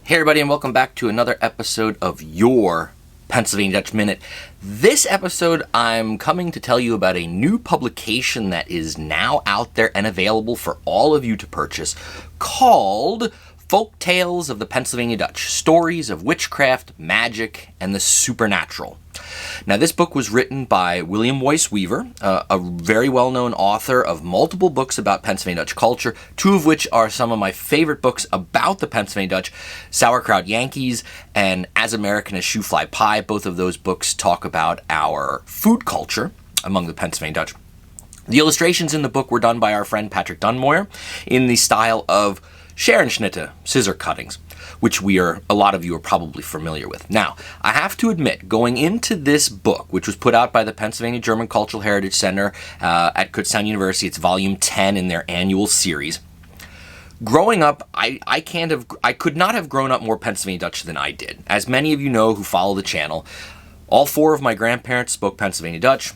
Hey everybody, and welcome back to another episode of your Pennsylvania Dutch Minute. This episode, I'm coming to tell you about a new publication that is now out there and available for all of you to purchase, called Folk Tales of the Pennsylvania Dutch, Stories of Witchcraft, Magic, and the Supernatural. Now, this book was written by William Woys Weaver, a very well-known author of multiple books about Pennsylvania Dutch culture, two of which are some of my favorite books about the Pennsylvania Dutch, Sauerkraut Yankees and As American as Shoe Fly Pie. Both of those books talk about our food culture among the Pennsylvania Dutch. The illustrations in the book were done by our friend Patrick Dunmoyer in the style of Scherenschnitte, scissor cuttings, which a lot of you are probably familiar with. Now, I have to admit, going into this book, which was put out by the Pennsylvania German Cultural Heritage Center at Kutztown University, it's volume 10 in their annual series. Growing up, I could not have grown up more Pennsylvania Dutch than I did. As many of you know who follow the channel, all four of my grandparents spoke Pennsylvania Dutch.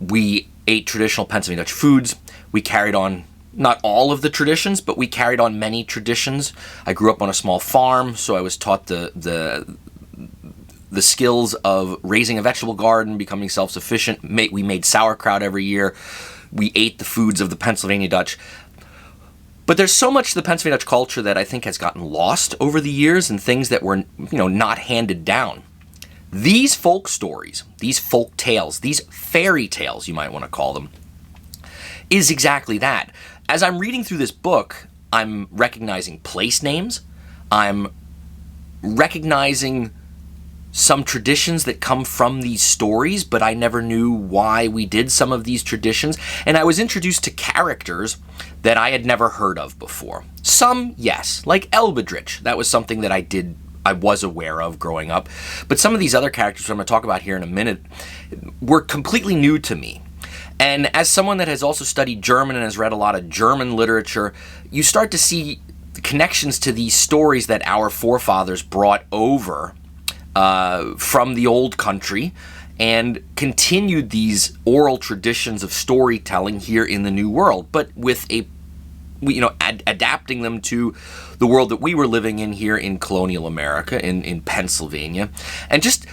We ate traditional Pennsylvania Dutch foods. We carried on not all of the traditions, but we carried on many traditions. I grew up on a small farm, so I was taught the skills of raising a vegetable garden, becoming self-sufficient. We made sauerkraut every year. We ate the foods of the Pennsylvania Dutch. But there's so much of the Pennsylvania Dutch culture that I think has gotten lost over the years, and things that were, not handed down. These folk stories, these folk tales, these fairy tales, you might want to call them, is exactly that. As I'm reading through this book, I'm recognizing place names. I'm recognizing some traditions that come from these stories, but I never knew why we did some of these traditions. And I was introduced to characters that I had never heard of before. Some, yes, like Elbedrich. That was something that I was aware of growing up. But some of these other characters, which I'm going to talk about here in a minute, were completely new to me. And as someone that has also studied German and has read a lot of German literature, you start to see connections to these stories that our forefathers brought over from the old country and continued these oral traditions of storytelling here in the New World, but with adapting them to the world that we were living in here in colonial America, in Pennsylvania. And just,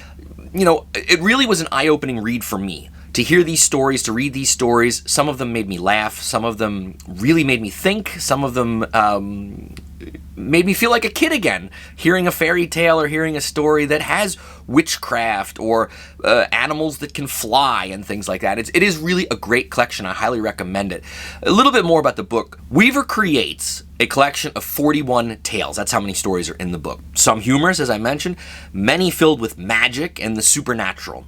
it really was an eye-opening read for me. To hear these stories, to read these stories. Some of them made me laugh. Some of them really made me think. Some of them made me feel like a kid again, hearing a fairy tale or hearing a story that has witchcraft or animals that can fly and things like that. It is really a great collection. I highly recommend it. A little bit more about the book. Weaver creates a collection of 41 tales. That's how many stories are in the book. Some humorous, as I mentioned, many filled with magic and the supernatural.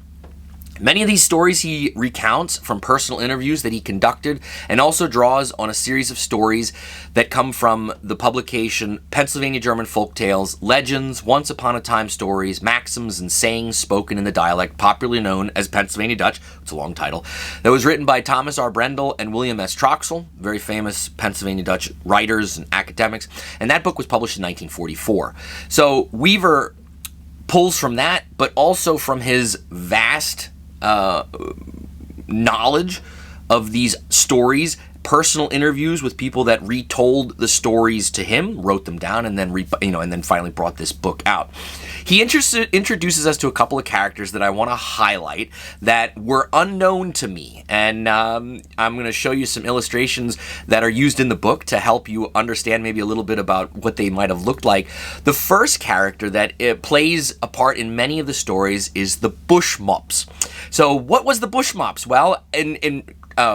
Many of these stories he recounts from personal interviews that he conducted, and also draws on a series of stories that come from the publication Pennsylvania German Folk Tales, Legends, Once Upon a Time Stories, Maxims, and Sayings Spoken in the Dialect, popularly known as Pennsylvania Dutch. It's a long title. That was written by Thomas R. Brendel and William S. Troxel, very famous Pennsylvania Dutch writers and academics, and that book was published in 1944. So Weaver pulls from that, but also from his vast knowledge of these stories, personal interviews with people that retold the stories to him, wrote them down, and then finally brought this book out. He introduces us to a couple of characters that I want to highlight that were unknown to me, and I'm going to show you some illustrations that are used in the book to help you understand maybe a little bit about what they might have looked like. The first character that plays a part in many of the stories is the Bushmops. So what was the Bushmops? Well,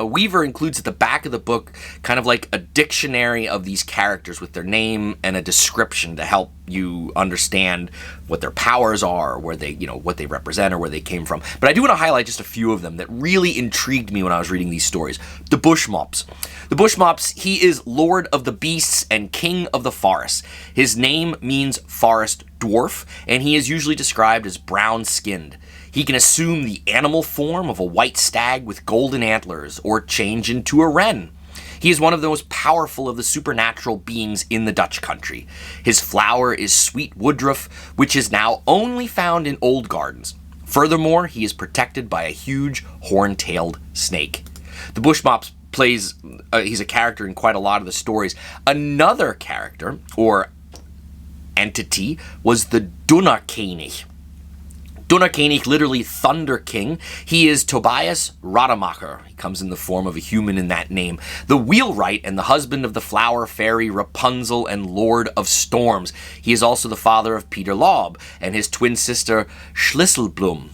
Weaver includes at the back of the book kind of like a dictionary of these characters with their name and a description to help you understand what their powers are, where they, what they represent or where they came from. But I do want to highlight just a few of them that really intrigued me when I was reading these stories. The Bushmops. The Bushmops, he is Lord of the Beasts and King of the Forest. His name means forest dwarf, and he is usually described as brown-skinned. He can assume the animal form of a white stag with golden antlers, or change into a wren. He is one of the most powerful of the supernatural beings in the Dutch country. His flower is sweet woodruff, which is now only found in old gardens. Furthermore, he is protected by a huge horn-tailed snake. The Bushmops he's a character in quite a lot of the stories. Another character, or entity was the Dunnerkönig. Dunnerkönig, literally Thunder King. He is Tobias Rademacher. He comes in the form of a human in that name. The wheelwright and the husband of the flower fairy Rapunzel and Lord of Storms. He is also the father of Peter Laub and his twin sister Schlüsselblum.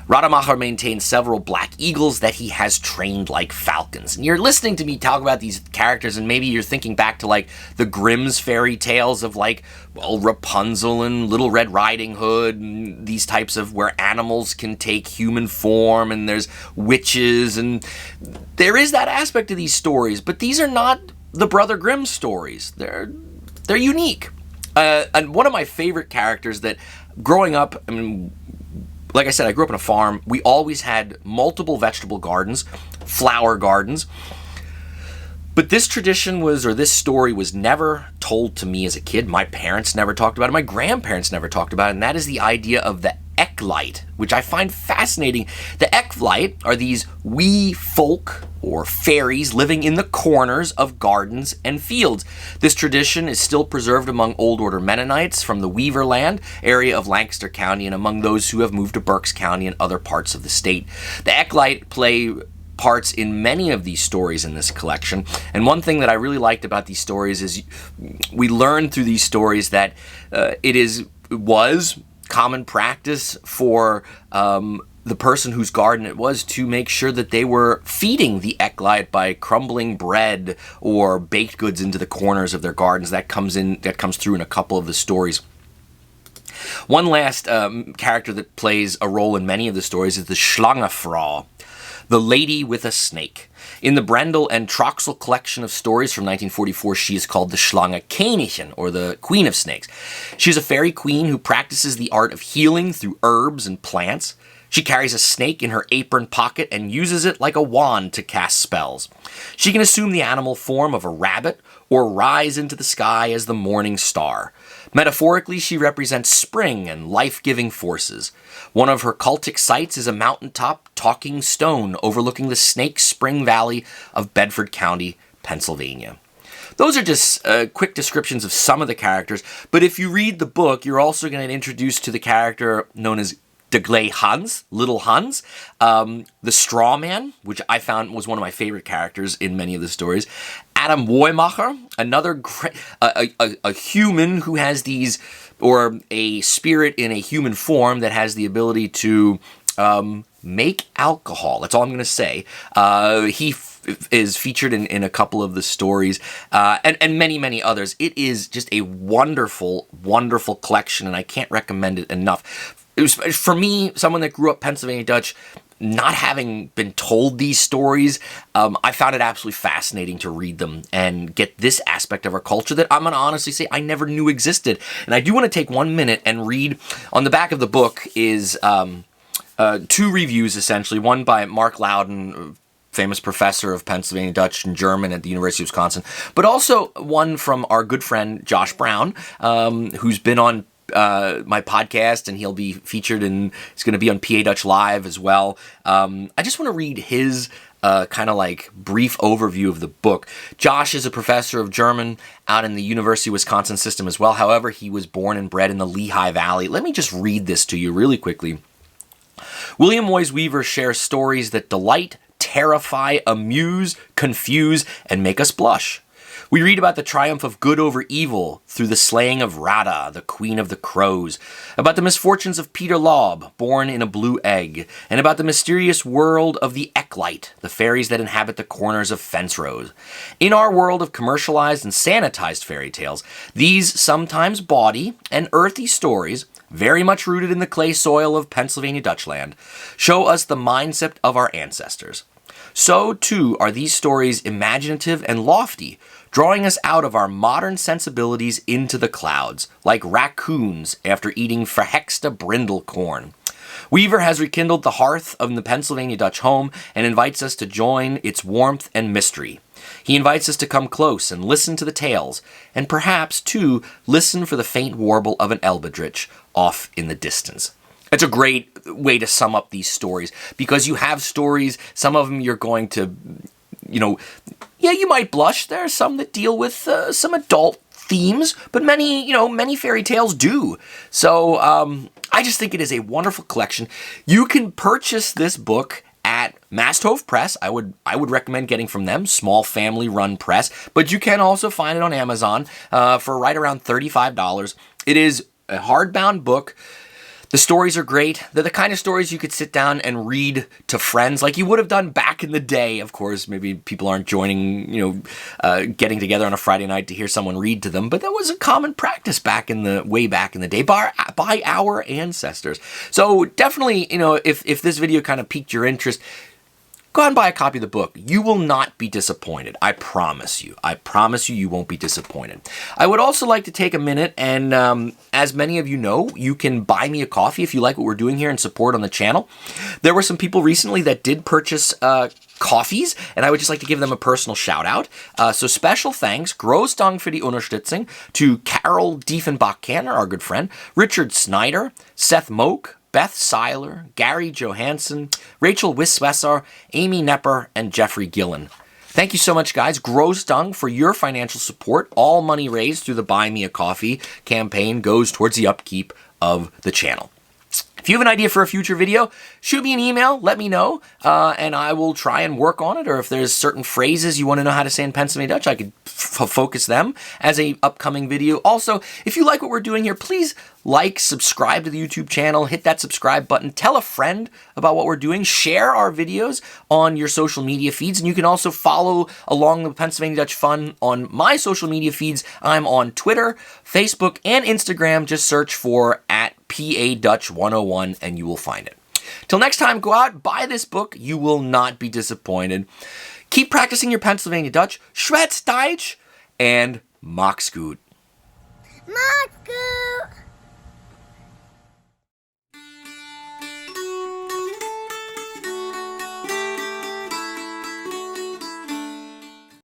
Rademacher maintains several black eagles that he has trained like falcons. And you're listening to me talk about these characters, and maybe you're thinking back to like the Grimm's fairy tales of like, well, Rapunzel and Little Red Riding Hood, and these types of where animals can take human form, and there's witches, and there is that aspect of these stories, but these are not the Brother Grimm stories. They're unique. And one of my favorite characters that growing up, I mean, like I said, I grew up on a farm. We always had multiple vegetable gardens, flower gardens. But this tradition was, or this story was never told to me as a kid. My parents never talked about it. My grandparents never talked about it. And that is the idea of the Eklight, which I find fascinating. The Eklight are these wee folk or fairies living in the corners of gardens and fields. This tradition is still preserved among Old Order Mennonites from the Weaver Land area of Lancaster County and among those who have moved to Berks County and other parts of the state. The Eklight play parts in many of these stories in this collection. And one thing that I really liked about these stories is we learn through these stories that it was common practice for the person whose garden it was to make sure that they were feeding the Eklight by crumbling bread or baked goods into the corners of their gardens. That comes through in a couple of the stories. One last character that plays a role in many of the stories is the Schlangafra, the lady with a snake. In the Brendel and Troxel collection of stories from 1944, she is called the Schlangakönigin, or the Queen of Snakes. She is a fairy queen who practices the art of healing through herbs and plants. She carries a snake in her apron pocket and uses it like a wand to cast spells. She can assume the animal form of a rabbit or rise into the sky as the morning star. Metaphorically, she represents spring and life-giving forces. One of her cultic sites is a mountaintop talking stone overlooking the Snake Spring Valley of Bedford County, Pennsylvania. Those are just quick descriptions of some of the characters, but if you read the book, you're also going to get introduced to the character known as Degley Hans, Little Hans, the Straw Man, which I found was one of my favorite characters in many of the stories. Adam Woymacher, another a human who has these, or a spirit in a human form that has the ability to make alcohol. That's all I'm going to say. He is featured in a couple of the stories, and many, many others. It is just a wonderful, wonderful collection, and I can't recommend it enough. It was, for me, someone that grew up Pennsylvania Dutch, not having been told these stories, I found it absolutely fascinating to read them and get this aspect of our culture that I'm going to honestly say I never knew existed. And I do want to take 1 minute and read. On the back of the book is two reviews, essentially. One by Mark Loudon, famous professor of Pennsylvania Dutch and German at the University of Wisconsin, but also one from our good friend Josh Brown, who's been on my podcast, and he'll be featured and he's going to be on PA Dutch Live as well. I just want to read his kind of like brief overview of the book. Josh is a professor of German out in the University of Wisconsin system as well. However, he was born and bred in the Lehigh Valley. Let me just read this to you really quickly. William Woys Weaver shares stories that delight, terrify, amuse, confuse, and make us blush. We read about the triumph of good over evil through the slaying of Rada, the queen of the crows, about the misfortunes of Peter Laub, born in a blue egg, and about the mysterious world of the Eklight, the fairies that inhabit the corners of fence rows. In our world of commercialized and sanitized fairy tales, these sometimes bawdy and earthy stories, very much rooted in the clay soil of Pennsylvania Dutchland, show us the mindset of our ancestors. So, too, are these stories imaginative and lofty, drawing us out of our modern sensibilities into the clouds, like raccoons after eating verhexte brindle corn. Weaver has rekindled the hearth of the Pennsylvania Dutch home and invites us to join its warmth and mystery. He invites us to come close and listen to the tales, and perhaps, too, listen for the faint warble of an elbedrich off in the distance. It's a great way to sum up these stories, because you have stories, some of them you're going to, you might blush. There are some that deal with some adult themes, but many fairy tales do. So I just think it is a wonderful collection. You can purchase this book at Masthof Press. I would recommend getting from them, small family-run press, but you can also find it on Amazon for right around $35. It is a hardbound book. The stories are great. They're the kind of stories you could sit down and read to friends like you would have done back in the day. Of course, maybe people aren't joining, getting together on a Friday night to hear someone read to them, but that was a common practice way back in the day by our ancestors. So definitely, if this video kind of piqued your interest, go out and buy a copy of the book. You will not be disappointed. I promise you. I promise you, you won't be disappointed. I would also like to take a minute and, as many of you know, you can buy me a coffee if you like what we're doing here and support on the channel. There were some people recently that did purchase coffees, and I would just like to give them a personal shout out. So special thanks, Groß Dank für die Unterstützung, to Carol Diefenbach-Kanner, our good friend, Richard Snyder, Seth Moak, Beth Seiler, Gary Johansson, Rachel Wiswesser, Amy Nepper, and Jeffrey Gillen. Thank you so much, guys. Groß Dank for your financial support. All money raised through the Buy Me a Coffee campaign goes towards the upkeep of the channel. If you have an idea for a future video, shoot me an email, let me know, and I will try and work on it. Or if there's certain phrases you want to know how to say in Pennsylvania Dutch, I could focus them as a upcoming video. Also, if you like what we're doing here, please subscribe to the YouTube channel, hit that subscribe button, tell a friend about what we're doing, share our videos on your social media feeds, and you can also follow along the Pennsylvania Dutch Fun on my social media feeds. I'm on Twitter, Facebook, and Instagram. Just search for @PADutch101 and you will find it. Till next time, go out, buy this book. You will not be disappointed. Keep practicing your Pennsylvania Dutch. Schwätz Deutsch and Mach's gut. Mach's gut.